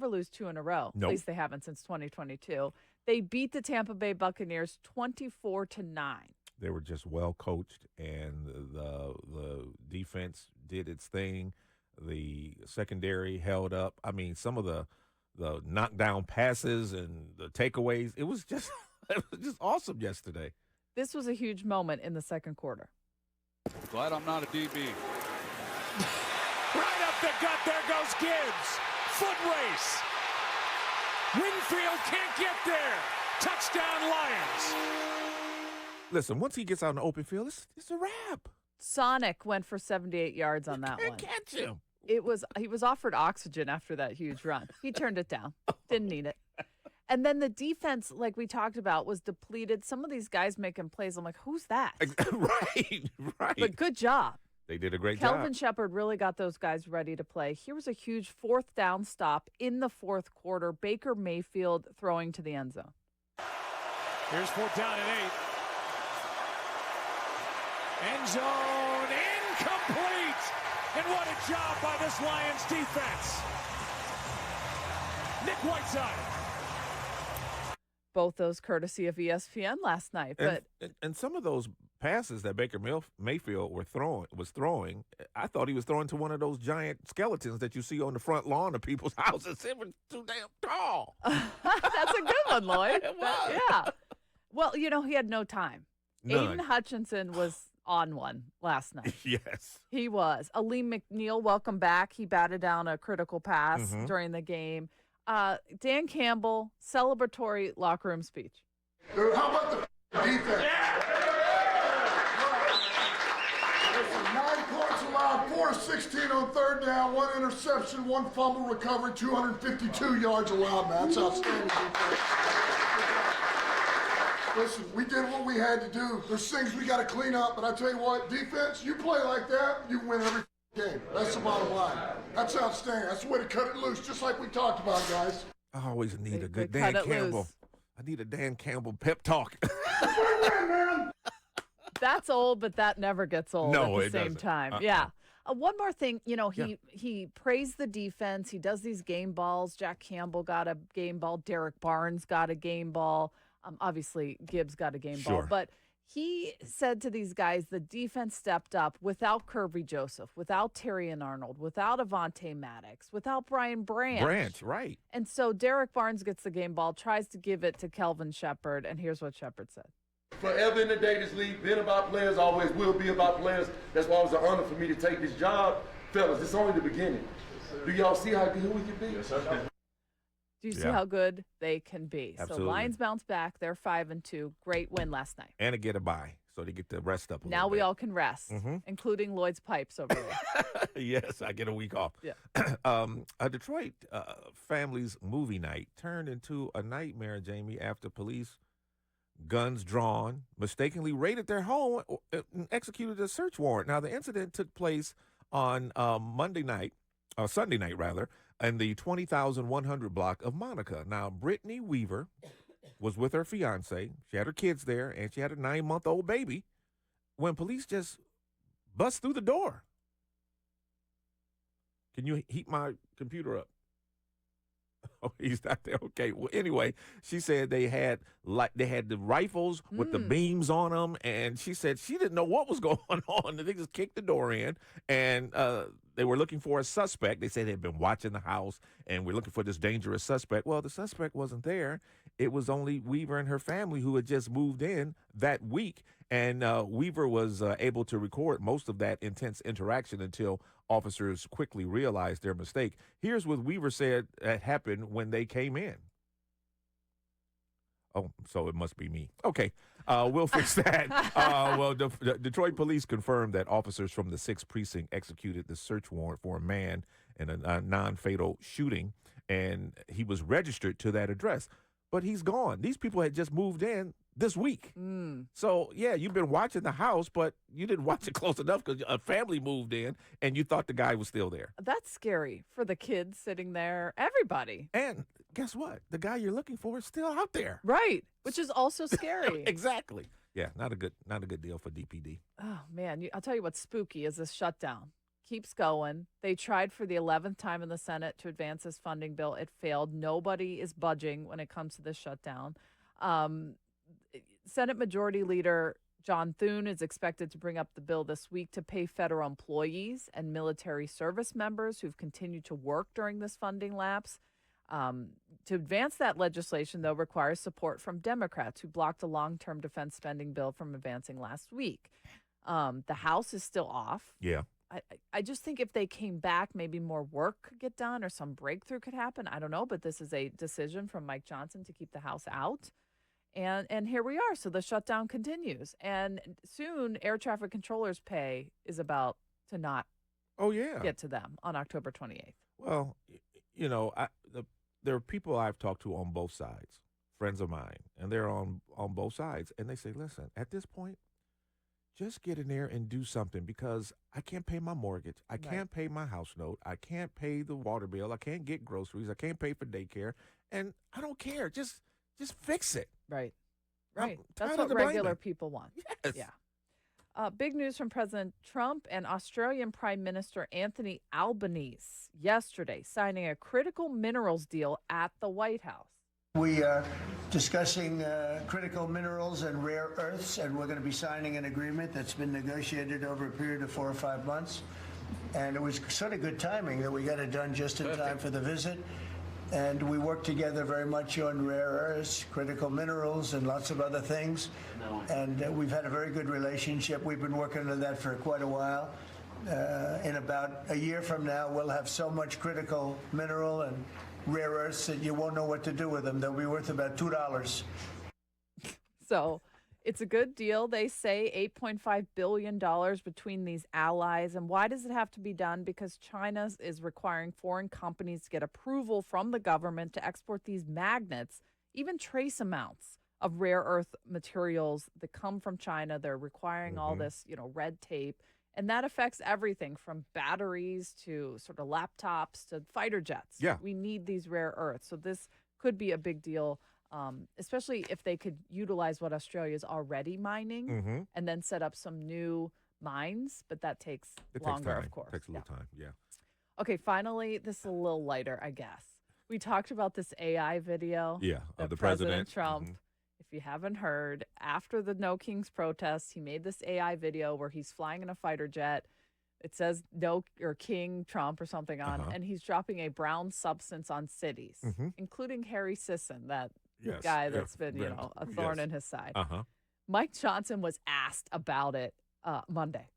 never lose two in a row. Nope. At least they haven't since 2022. They beat the Tampa Bay Buccaneers 24-9. They were just well coached, and the defense did its thing. The secondary held up. I mean, some of the knockdown passes and the takeaways, it was just awesome yesterday. This was a huge moment in the second quarter. Glad I'm not a DB. Right up the gut, there goes Gibbs. Foot race. Winfield can't get there. Touchdown Lions. Listen, once he gets out in the open field, it's a wrap. Sonic went for 78 yards on that one. Catch him. He was offered oxygen after that huge run. He turned it down. Didn't need it. And then the defense, like we talked about, was depleted. Some of these guys making plays. I'm like, who's that? Right. But good job. They did a great job. Kelvin Shepard really got those guys ready to play. Here was a huge fourth down stop in the fourth quarter. Baker Mayfield throwing to the end zone. Here's 4th down and 8. End zone incomplete. And what a job by this Lions defense. Nick Whiteside. Both those courtesy of ESPN last night. But and some of those passes that Baker Mayfield was throwing, I thought he was throwing to one of those giant skeletons that you see on the front lawn of people's houses. It was too damn tall. That's a good one, Lloyd. It was. Yeah. Well, he had no time. None. Aiden Hutchinson was on one last night. Yes. He was. Aleem McNeil, welcome back. He batted down a critical pass during the game. Dan Campbell, celebratory locker room speech. Dude, how about the defense? Listen, 9 points allowed, 4 of 16 on 3rd down, 1 interception, 1 fumble recovery, 252 yards allowed, man. That's outstanding defense. Listen, we did what we had to do. There's things we got to clean up, but I tell you what, defense, you play like that, you win every game. That's the bottom line. That's outstanding. That's the way to cut it loose, just like we talked about, guys. I always need a good They Dan cut it Campbell. loose. I need a Dan Campbell pep talk. That's old, but that never gets old No, at the it same doesn't. time. Yeah. One more thing, he praised the defense. He does these game balls. Jack Campbell got a game ball. Derek Barnes got a game ball. Obviously, Gibbs got a game ball. Sure. But he said to these guys, the defense stepped up without Kirby Joseph, without Terry and Arnold, without Avonte Maddox, without Brian Branch. Right. And so Derek Barnes gets the game ball, tries to give it to Kelvin Shepard, and here's what Shepard said. Forever in the day, this league been about players, always will be about players. That's why it was an honor for me to take this job. Fellas, it's only the beginning. Do y'all see how good we can be? Yes, sir. Do you see how good they can be? Absolutely. So Lions bounce back. They're 5-2. Great win last night. And to get a bye, so they get to rest up a Now little we bit. all can rest, including Lloyd's pipes over there. Yes, I get a week off. Yeah. A Detroit family's movie night turned into a nightmare, Jamie, after police, guns drawn, mistakenly raided their home and executed a search warrant. Now, the incident took place on Sunday night, in the 20,100 block of Monica. Now, Brittany Weaver was with her fiance. She had her kids there, and she had a 9-month-old baby when police just bust through the door. Can you heat my computer up? Oh, he's not there. Okay. Well, anyway, she said they had the rifles with the beams on them, and she said she didn't know what was going on. They just kicked the door in, and they were looking for a suspect. They said they'd been watching the house, and we're looking for this dangerous suspect. Well, the suspect wasn't there. It was only Weaver and her family who had just moved in that week, and Weaver was able to record most of that intense interaction until officers quickly realized their mistake. Here's what Weaver said happened when they came in. Oh, so it must be me. Okay, we'll fix that. Well, the Detroit police confirmed that officers from the 6th Precinct executed the search warrant for a man in a non-fatal shooting, and he was registered to that address. But he's gone. These people had just moved in this week. So, yeah, you've been watching the house, but you didn't watch it close enough because a family moved in, and you thought the guy was still there. That's scary for the kids sitting there, everybody. And guess what? The guy you're looking for is still out there. Right, which is also scary. Exactly. Yeah, not a good deal for DPD. Oh, man, I'll tell you what's spooky is this shutdown. keeps going. They tried for the 11th time in the Senate to advance this funding bill. It failed. Nobody is budging when it comes to this shutdown. Um, Senate Majority Leader John Thune is expected to bring up the bill this week to pay federal employees and military service members who've continued to work during this funding lapse. To advance that legislation, though, requires support from Democrats who blocked a long-term defense spending bill from advancing last week. The House is still off. Yeah. I just think if they came back, maybe more work could get done or some breakthrough could happen. I don't know, but this is a decision from Mike Johnson to keep the House out. And here we are. So the shutdown continues. And soon, air traffic controllers' pay is about to not get to them on October 28th. Well, there are people I've talked to on both sides, friends of mine, and they're on both sides. And they say, listen, at this point, just get in there and do something because I can't pay my mortgage. I can't pay my house note. I can't pay the water bill. I can't get groceries. I can't pay for daycare. And I don't care. Just fix it. Right. I'm That's tired what of the regular blaming. people want. Yes. Yeah. Big news from President Trump and Australian Prime Minister Anthony Albanese yesterday signing a critical minerals deal at the White House. We are discussing critical minerals and rare earths, and we're going to be signing an agreement that's been negotiated over a period of 4 or 5 months. And it was sort of good timing that we got it done just in time for the visit. And we work together very much on rare earths, critical minerals, and lots of other things. And we've had a very good relationship. We've been working on that for quite a while. In about a year from now, we'll have so much critical mineral and rare earths that you won't know what to do with them. They'll be worth about $2. So it's a good deal. They say $8.5 billion between these allies. And why does it have to be done? Because China is requiring foreign companies to get approval from the government to export these magnets, even trace amounts of rare earth materials that come from China. They're requiring all this, red tape. And that affects everything from batteries to sort of laptops to fighter jets. Yeah. We need these rare earths. So this could be a big deal, especially if they could utilize what Australia is already mining and then set up some new mines. But that takes longer, of course. It takes a little time, yeah. Okay, finally, this is a little lighter, I guess. We talked about this AI video. Yeah, of of the President president. Trump. If you haven't heard, after the No Kings protests, he made this AI video where he's flying in a fighter jet. It says No or King Trump or something on, and he's dropping a brown substance on cities, including Harry Sisson, that guy that's been, a thorn in his side. Mike Johnson was asked about it Monday.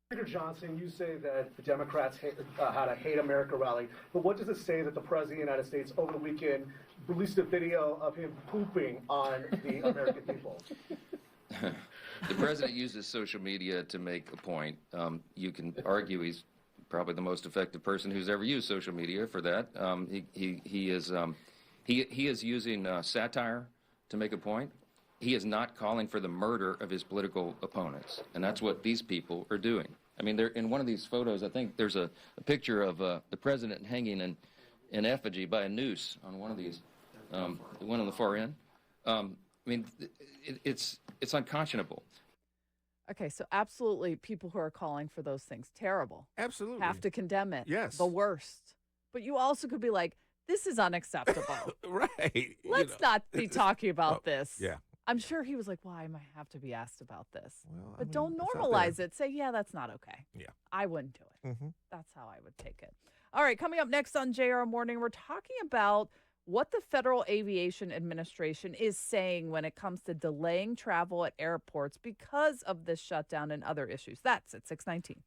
Senator Johnson, you say that the Democrats had a Hate America rally, but what does it say that the President of the United States over the weekend released a video of him pooping on the American people? The President uses social media to make a point. You can argue he's probably the most effective person who's ever used social media for that. He is using satire to make a point. He is not calling for the murder of his political opponents, and that's what these people are doing. I mean, they're in one of these photos. I think there's a picture of the president hanging in effigy by a noose on one of these, the one on the far end. I mean, it's unconscionable. Okay, so absolutely, people who are calling for those things, terrible. Absolutely. Have to condemn it. Yes. The worst. But you also could be like, this is unacceptable. Right. Let's not be talking about this. Yeah. I'm sure he was like, why am I have to be asked about this? Well, But I mean, don't it's out normalize there. it. Say, yeah, that's not okay. Yeah. I wouldn't do it. Mm-hmm. That's how I would take it. All right, coming up next on JR Morning, we're talking about what the Federal Aviation Administration is saying when it comes to delaying travel at airports because of this shutdown and other issues. That's at 6:19.